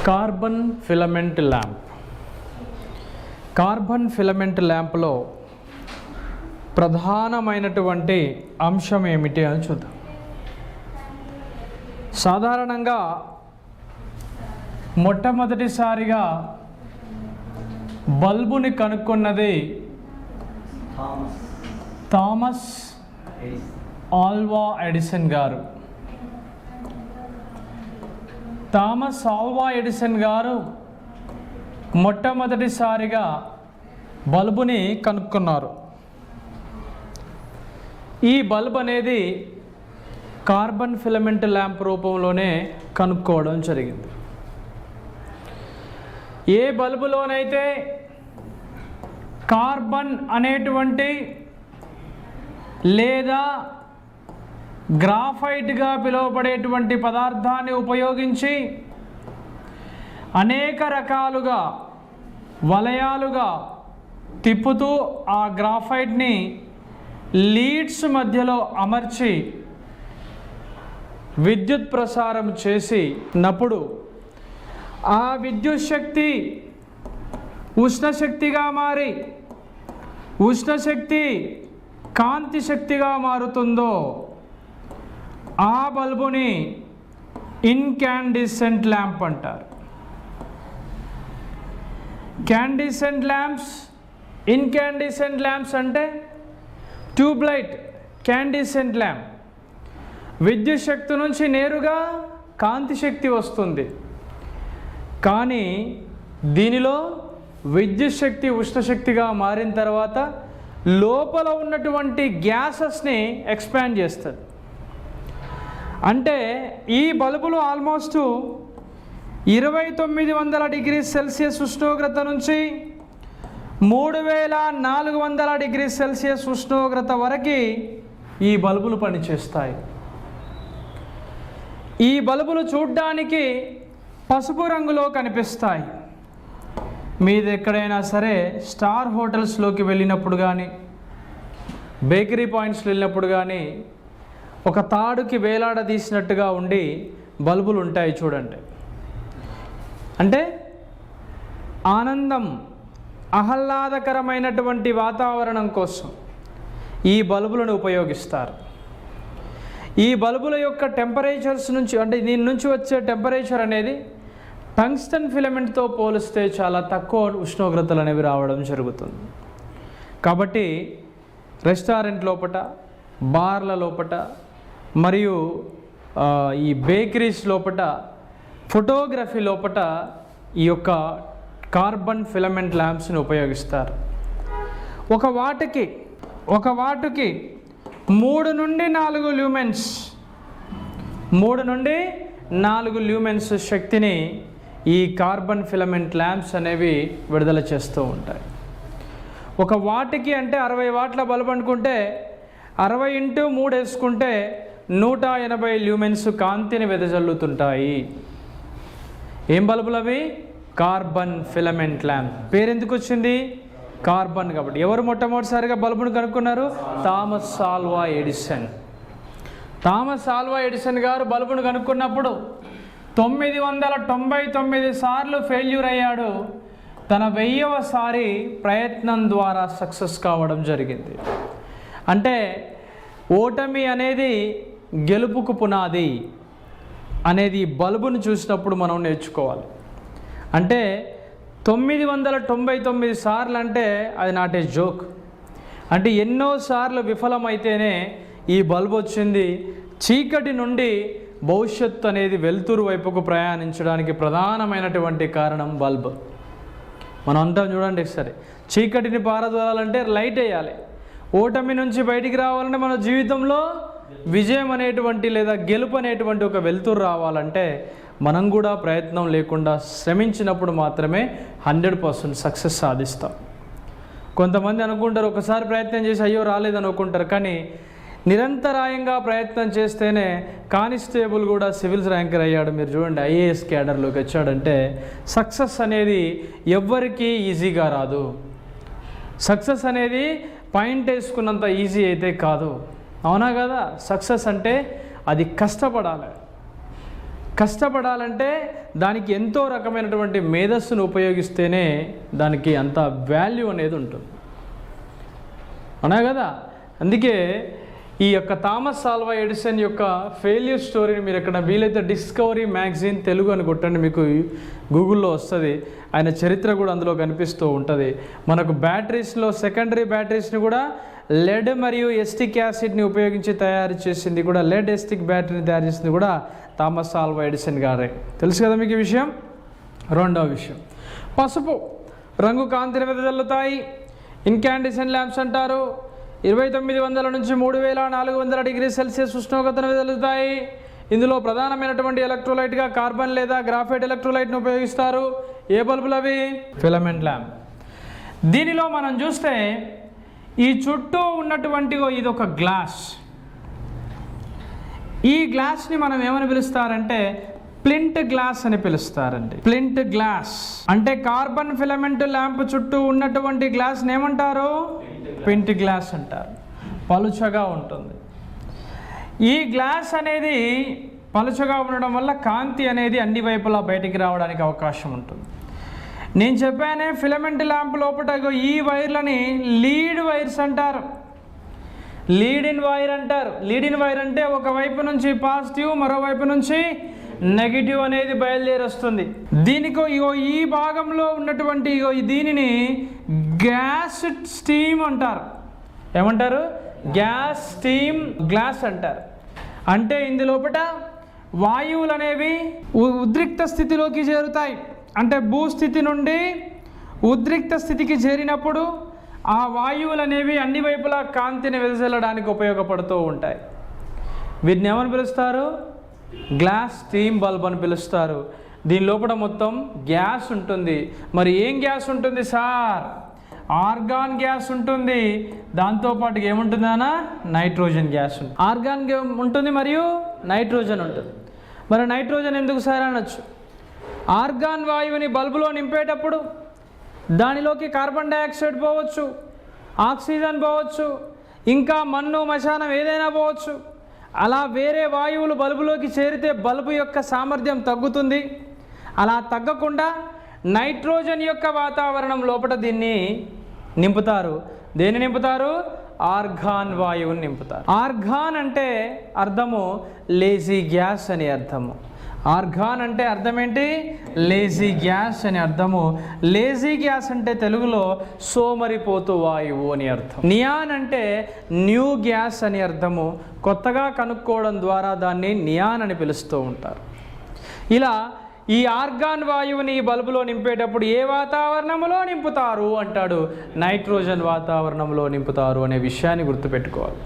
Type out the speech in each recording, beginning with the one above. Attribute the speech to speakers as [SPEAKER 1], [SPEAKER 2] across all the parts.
[SPEAKER 1] Carbon filament lamp. Carbon filament ల్యాంప్లో ప్రధానమైనటువంటి అంశం ఏమిటి అని చూద్దాం. సాధారణంగా మొట్టమొదటిసారిగా బల్బుని కనుక్కున్నది థామస్ ఆల్వా ఎడిసన్ గారు. థామస్ ఆల్వా ఎడిసన్ గారు మొట్టమొదటిసారిగా బల్బుని కనుక్కున్నారు. ఈ బల్బ్ అనేది కార్బన్ ఫిలమెంట్ ల్యాంప్ రూపంలోనే కనుక్కోవడం జరిగింది. ఏ బల్బులోనైతే కార్బన్ అనేటువంటి లేదా గ్రాఫైట్గా పిలువబడేటువంటి పదార్థాన్ని ఉపయోగించి అనేక రకాలుగా వలయాలుగా తిప్పుతూ ఆ గ్రాఫైట్ని లీడ్స్ మధ్యలో అమర్చి విద్యుత్ ప్రసారం చేసినప్పుడు ఆ విద్యుత్ శక్తి ఉష్ణశక్తిగా మారి ఉష్ణశక్తి కాంతి శక్తిగా మారుతుందో ఆ బల్బుని ఇన్కాండిసెంట్ ల్యాంప్ అంటారు. క్యాండిసెంట్ ల్యాంప్స్, ఇన్కాండిసెంట్ ల్యాంప్స్ అంటే ట్యూబ్లైట్, క్యాండిసెంట్ ల్యాంప్ విద్యుత్ శక్తి నుంచి నేరుగా కాంతి శక్తి వస్తుంది. కానీ దీనిలో విద్యుత్ శక్తి ఉష్ణశక్తిగా మారిన తర్వాత లోపల ఉన్నటువంటి గ్యాసెస్ని ఎక్స్పాండ్ చేస్తుంది. అంటే ఈ బల్బులు ఆల్మోస్ట్ 2900 డిగ్రీ సెల్సియస్ ఉష్ణోగ్రత నుంచి 3400 డిగ్రీ సెల్సియస్ ఉష్ణోగ్రత వరకు ఈ బల్బులు పనిచేస్తాయి. ఈ బల్బులు చూడ్డానికి పసుపు రంగులో కనిపిస్తాయి. మీది ఎక్కడైనా సరే స్టార్ హోటల్స్లోకి వెళ్ళినప్పుడు కానీ బేకరీ పాయింట్స్ వెళ్ళినప్పుడు కానీ ఒక తాడుకి వేలాడదీసినట్టుగా ఉండి బల్బులు ఉంటాయి చూడండి. అంటే ఆనందం, ఆహ్లాదకరమైనటువంటి వాతావరణం కోసం ఈ బల్బులను ఉపయోగిస్తారు. ఈ బల్బుల యొక్క టెంపరేచర్స్ నుంచి అంటే దీని నుంచి వచ్చే టెంపరేచర్ అనేది టంగ్స్టన్ ఫిలమెంట్తో పోలిస్తే చాలా తక్కువ ఉష్ణోగ్రతలు అనేవి రావడం జరుగుతుంది. కాబట్టి రెస్టారెంట్ లోపట, బార్ల లోపట మరియు ఈ బేకరీస్ లోపట, ఫోటోగ్రఫీ లోపట ఈ యొక్క కార్బన్ ఫిలమెంట్ ల్యాంప్స్ని ఉపయోగిస్తారు. ఒక వాటుకి 3 నుండి 4 ల్యూమెన్స్ 3 నుండి 4 ల్యూమెన్స్ శక్తిని ఈ కార్బన్ ఫిలమెంట్ ల్యాంప్స్ అనేవి విడుదల చేస్తూ ఉంటాయి. ఒక వాటికి అంటే 60 వాట్ల బల్బ్ అనుకుంటే 60 × 3 వేసుకుంటే 180 ల్యూమెన్స్ కాంతిని వెదజల్లుతుంటాయి. ఏం బల్బులు అవి? Carbon filament lamp. పేరు ఎందుకు వచ్చింది? కార్బన్ కాబట్టి. ఎవరు మొట్టమొదటిసారిగా బల్బును కనుక్కున్నారు? Thomas Alva Edison. Thomas Alva Edison గారు బల్బును కనుక్కున్నప్పుడు 999 సార్లు ఫెయిల్యూర్ అయ్యాడు. తన 1000వ సారి ప్రయత్నం ద్వారా సక్సెస్ కావడం జరిగింది. అంటే ఓటమి అనేది గెలుపుకు పునాది అనేది బల్బును చూసినప్పుడు మనం నేర్చుకోవాలి. అంటే 999 సార్లు అంటే అది నాట్ ఏ జోక్. అంటే ఎన్నోసార్లు విఫలమైతేనే ఈ బల్బు వచ్చింది. చీకటి నుండి భవిష్యత్తు అనేది వెలుతురు వైపుకు ప్రయాణించడానికి ప్రధానమైనటువంటి కారణం బల్బ్. మనం అంతా చూడండి, సరే చీకటిని పారదోలాలంటే లైట్ వేయాలి. ఓటమి నుంచి బయటికి రావాలంటే మన జీవితంలో విజయం అనేటువంటి లేదా గెలుపు అనేటువంటి ఒక వెలుతురు రావాలంటే మనం కూడా ప్రయత్నం లేకుండా శ్రమించినప్పుడు మాత్రమే 100% సక్సెస్ సాధిస్తాం. కొంతమంది అనుకుంటారు ఒకసారి ప్రయత్నం చేసి అయ్యో రాలేదు అనుకుంటారు. కానీ నిరంతరాయంగా ప్రయత్నం చేస్తేనే కానిస్టేబుల్ కూడా సివిల్స్ ర్యాంకర్ అయ్యాడు. మీరు చూడండి, ఐఏఎస్ క్యాడర్లోకి వచ్చాడంటే సక్సెస్ అనేది ఎవ్వరికీ ఈజీగా రాదు. సక్సెస్ అనేది పాయింట్ వేసుకున్నంత ఈజీ అయితే కాదు. అవునా కదా? సక్సెస్ అంటే అది కష్టపడాలి. కష్టపడాలంటే దానికి ఎంతో రకమైనటువంటి మేధస్సును ఉపయోగిస్తేనే దానికి అంత వాల్యూ అనేది ఉంటుంది, అనా కదా. అందుకే ఈ యొక్క థామస్ ఆల్వా ఎడిసన్ యొక్క ఫెయిల్యూర్ స్టోరీని మీరు ఎక్కడ వీలైతే డిస్కవరీ మ్యాగజైన్ తెలుగు అని కొట్టండి, మీకు గూగుల్లో వస్తుంది. ఆయన చరిత్ర కూడా అందులో కనిపిస్తూ ఉంటుంది. మనకు బ్యాటరీస్లో సెకండరీ బ్యాటరీస్ని కూడా లెడ్ మరియు ఎస్టిక్ యాసిడ్ని ఉపయోగించి తయారు చేసింది కూడా, లెడ్ ఎస్టిక్ బ్యాటరీని తయారు చేసింది కూడా థామస్ ఆల్వా ఎడిసన్ గారే. తెలుసు కదా మీకు ఈ విషయం. రెండవ విషయం, పసుపు రంగు కాంతిని వెదజల్లుతాయి. ఇన్కాండిసెంట్ ల్యాంప్స్ అంటారు. 2900 నుంచి 3400 డిగ్రీ సెల్సియస్ ఉష్ణోగ్రతను వెదజల్లుతాయి. ఇందులో ప్రధానమైనటువంటి ఎలక్ట్రోలైట్గా కార్బన్ లేదా గ్రాఫైట్ ఎలక్ట్రోలైట్ను ఉపయోగిస్తారు. ఏ బల్బులు అవి? Filament lamp. దీనిలో మనం చూస్తే ఈ చుట్టూ ఉన్నటువంటి ఇది ఒక గ్లాస్. ఈ గ్లాస్ని మనం ఏమని పిలుస్తారంటే ప్లింట్ గ్లాస్ అని పిలుస్తారండి. ప్లింట్ గ్లాస్ అంటే కార్బన్ ఫిలమెంట్ ల్యాంప్ చుట్టూ ఉన్నటువంటి గ్లాస్ని ఏమంటారు? ప్లింట్ గ్లాస్ అంటారు. పలుచగా ఉంటుంది. ఈ గ్లాస్ అనేది పలుచగా ఉండడం వల్ల కాంతి అనేది అన్ని వైపులా బయటికి రావడానికి అవకాశం ఉంటుంది. నేను చెప్పానే ఫిలమెంట్ ల్యాంప్ లోపల ఈ వైర్లని లీడ్ వైర్స్ అంటారు, లీడ్ ఇన్ వైర్ అంటారు. లీడ్ ఇన్ వైర్ అంటే ఒకవైపు నుంచి పాజిటివ్, మరోవైపు నుంచి నెగిటివ్ అనేది బయలుదేరి వస్తుంది. దీనికి ఈ భాగంలో ఉన్నటువంటి దీనిని గ్యాస్ స్టీమ్ అంటారు. ఏమంటారు? గ్యాస్ స్టీమ్ గ్లాస్ అంటారు. అంటే ఇందులోపట వాయువులు అనేవి ఉద్రిక్త స్థితిలోకి చేరుతాయి. అంటే భూస్థితి నుండి ఉద్రిక్త స్థితికి చేరినప్పుడు ఆ వాయువులు అనేవి అన్ని వైపులా కాంతిని వెదజల్లడానికి ఉపయోగపడుతూ ఉంటాయి. వీటిని ఏమని పిలుస్తారు? గ్లాస్ స్టీమ్ బల్బ్ అని పిలుస్తారు. దీని లోపల మొత్తం గ్యాస్ ఉంటుంది. మరి ఏం గ్యాస్ ఉంటుంది సార్? ఆర్గాన్ గ్యాస్ ఉంటుంది. దాంతోపాటు ఏముంటుంది అన్న? నైట్రోజన్ గ్యాస్ ఉంటుంది. ఆర్గాన్ ఉంటుంది మరియు నైట్రోజన్ ఉంటుంది. మరి నైట్రోజన్ ఎందుకు సార్ అనొచ్చు? ఆర్గాన్ వాయువుని బల్బులో నింపేటప్పుడు దానిలోకి కార్బన్ డైఆక్సైడ్ పోవచ్చు, ఆక్సిజన్ పోవచ్చు, ఇంకా మన్ను మశానం ఏదైనా పోవచ్చు. అలా వేరే వాయువులు బల్బులోకి చేరితే బల్బు యొక్క సామర్థ్యం తగ్గుతుంది. అలా తగ్గకుండా నైట్రోజన్ యొక్క వాతావరణం లోపల దీన్ని నింపుతారు. దేన్ని నింపుతారు? ఆర్గాన్ వాయువుని నింపుతారు. ఆర్గాన్ అంటే అర్థము లేజీ గ్యాస్ అని అర్థము. ఆర్గాన్ అంటే అర్థం ఏంటి? లేజీ గ్యాస్ అని అర్థము. లేజీ గ్యాస్ అంటే తెలుగులో సోమరిపోతు వాయువు అని అర్థం. నియాన్ అంటే న్యూ గ్యాస్ అని అర్థము. కొత్తగా కనుక్కోవడం ద్వారా దాన్ని నియాన్ అని పిలుస్తూ ఉంటారు. ఇలా ఈ ఆర్గాన్ వాయువుని ఈ బల్బులో నింపేటప్పుడు ఏ వాతావరణంలో నింపుతారు అంటాడు? నైట్రోజన్ వాతావరణంలో నింపుతారు అనే విషయాన్ని గుర్తుపెట్టుకోవాలి.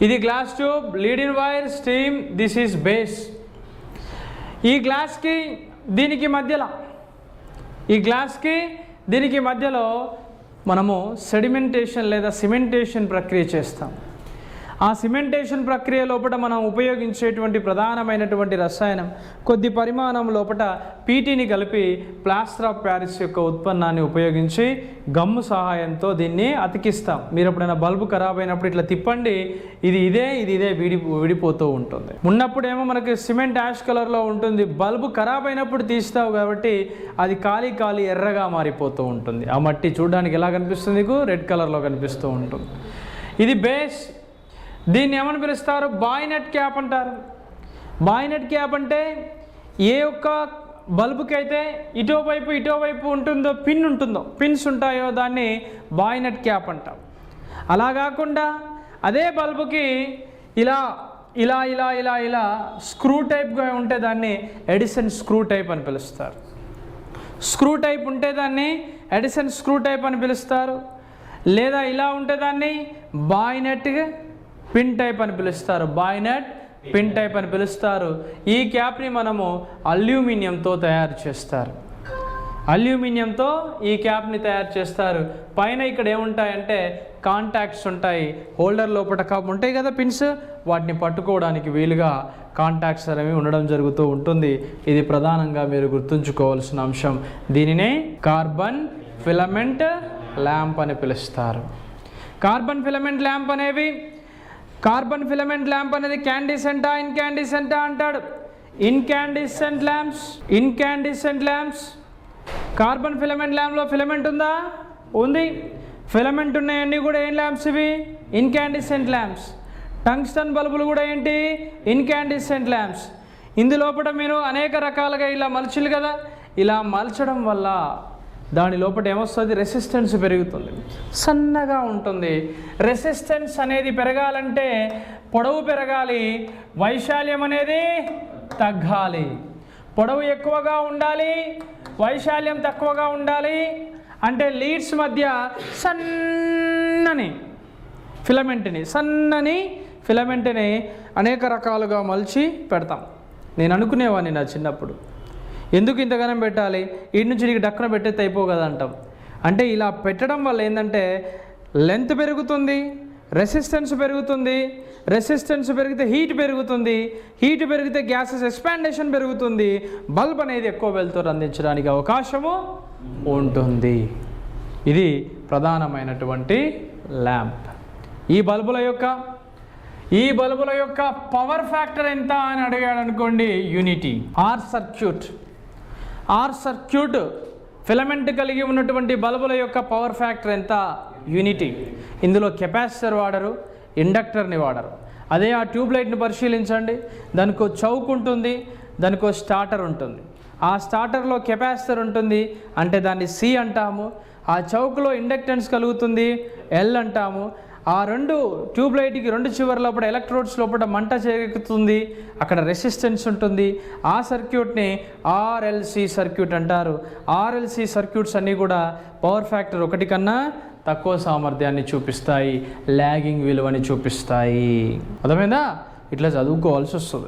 [SPEAKER 1] ఇది glass tube, lead in wire, steam. This is base. ఈ గ్లాస్కి దీనికి మధ్యలో మనము సెడిమెంటేషన్ లేదా సిమెంటేషన్ ప్రక్రియ చేస్తాం. ఆ సిమెంటేషన్ ప్రక్రియ లోపల మనం ఉపయోగించేటువంటి ప్రధానమైనటువంటి రసాయనం కొద్ది పరిమాణం లోపల పీటీని కలిపి ప్లాస్టర్ ఆఫ్ ప్యారిస్ యొక్క ఉత్పన్నాన్ని ఉపయోగించి గమ్ము సహాయంతో దీన్ని అతికిస్తాం. మీరు ఎప్పుడైనా బల్బు ఖరాబ్ అయినప్పుడు ఇట్లా తిప్పండి, ఇది ఇదే విడిపోతూ ఉంటుంది. ఉన్నప్పుడేమో మనకి సిమెంట్ యాష్ కలర్లో ఉంటుంది. బల్బు ఖరాబ్ అయినప్పుడు తీస్తావు కాబట్టి అది కాలి ఎర్రగా మారిపోతూ ఉంటుంది. ఆ మట్టి చూడడానికి ఎలా కనిపిస్తుంది? నీకు రెడ్ కలర్లో కనిపిస్తూ ఉంటుంది. ఇది బేస్. దీన్ని ఏమని పిలుస్తారు? బాయినెట్ క్యాప్ అంటారు. బాయినెట్ క్యాప్ అంటే ఏ ఒక్క బల్బుకి అయితే ఇటోవైపు ఉంటుందో పిన్స్ ఉంటాయో దాన్ని బాయినెట్ క్యాప్ అంటాం. అలా కాకుండా అదే బల్బుకి ఇలా స్క్రూ టైప్గా ఉంటే దాన్ని ఎడిసన్ స్క్రూ టైప్ అని పిలుస్తారు. స్క్రూ టైప్ ఉంటే దాన్ని ఎడిసన్ స్క్రూ టైప్ అని పిలుస్తారు. లేదా ఇలా ఉంటే దాన్ని బాయినెట్ పిన్ టైప్ అని పిలుస్తారు. బాయినెట్ పిన్ టైప్ అని పిలుస్తారు. ఈ క్యాప్ని మనము అల్యూమినియంతో తయారు చేస్తారు. అల్యూమినియంతో ఈ క్యాప్ని తయారు చేస్తారు. పైన ఇక్కడ ఏముంటాయంటే కాంటాక్ట్స్ ఉంటాయి. హోల్డర్ లోపల కప్ ఉంటాయి కదా, పిన్స్, వాటిని పట్టుకోవడానికి వీలుగా కాంటాక్ట్స్ అనేవి ఉండడం జరుగుతూ ఉంటుంది. ఇది ప్రధానంగా మీరు గుర్తుంచుకోవాల్సిన అంశం. దీనినే కార్బన్ ఫిలమెంట్ ల్యాంప్ అని పిలుస్తారు. కార్బన్ ఫిలమెంట్ ల్యాంప్ అనేది క్యాండిసెంటా, ఇన్కాండిసెంటా అంటాడు. Incandescent lamps. కార్బన్ ఫిలమెంట్ ల్యాంప్లో ఫిలమెంట్ ఉందా? ఉంది. ఫిలమెంట్ ఉన్నాయన్నీ కూడా ఏం ల్యాంప్స్ ఇవి? Incandescent lamps. టంగ్స్టన్ బల్బులు కూడా ఏంటి? Incandescent lamps. ఇందులోపట మీరు అనేక రకాలుగా ఇలా మలచిలు కదా, ఇలా మలచడం వల్ల దాని లోపల ఏమొస్తుంది? రెసిస్టెన్స్ పెరుగుతుంది, సన్నగా ఉంటుంది. రెసిస్టెన్స్ అనేది పెరగాలంటే పొడవు పెరగాలి, వైశాల్యం అనేది తగ్గాలి. పొడవు ఎక్కువగా ఉండాలి, వైశాల్యం తక్కువగా ఉండాలి. అంటే లీడ్స్ మధ్య సన్నని ఫిలమెంట్ని అనేక రకాలుగా మలిచి పెడతాం. నేను అనుకునేవాడిని నా చిన్నప్పుడు, ఎందుకు ఇంతగానం పెట్టాలి, వీటి నుంచి నీకు డక్కున పెట్టేది అయిపో కదా అంటాం. అంటే ఇలా పెట్టడం వల్ల ఏంటంటే లెంత్ పెరుగుతుంది, రెసిస్టెన్స్ పెరిగితే హీట్ పెరిగితే గ్యాసెస్ ఎక్స్పాండేషన్ పెరుగుతుంది, బల్బ్ అనేది ఎక్కువ వెలుతురు అందించడానికి అవకాశము ఉంటుంది. ఇది ప్రధానమైనటువంటి ల్యాంప్. ఈ బల్బుల యొక్క పవర్ ఫ్యాక్టర్ ఎంత అని అడిగాడు అనుకోండి, యూనిటీ. ఆర్ సర్క్యూట్ ఫిలమెంట్ కలిగి ఉన్నటువంటి బల్బుల యొక్క పవర్ ఫ్యాక్టర్ ఎంత? యూనిటీ. ఇందులో కెపాసిటర్ వాడరు, ఇండక్టర్ని వాడరు. అదే ఆ ట్యూబ్లైట్ని పరిశీలించండి, దానికో చౌక్ ఉంటుంది, దానికో స్టార్టర్ ఉంటుంది. ఆ స్టార్టర్లో కెపాసిటర్ ఉంటుంది అంటే దాన్ని సి అంటాము. ఆ చౌక్లో ఇండక్టెన్స్ కలుగుతుంది, ఎల్ అంటాము. ఆ రెండు ట్యూబ్లైట్కి రెండు చివరి లోపల ఎలక్ట్రోడ్స్ లోపల మంట చేరుతుంది, అక్కడ రెసిస్టెన్స్ ఉంటుంది. ఆ సర్క్యూట్ని ఆర్ఎల్సి సర్క్యూట్ అంటారు. ఆర్ఎల్సి సర్క్యూట్స్ అన్నీ కూడా పవర్ ఫ్యాక్టర్ 1 కన్నా తక్కువ సామర్థ్యాన్ని చూపిస్తాయి, లాగింగ్ విలువని చూపిస్తాయి. అర్థమైందా? ఇట్లా చదువుకోవాల్సి వస్తుంది.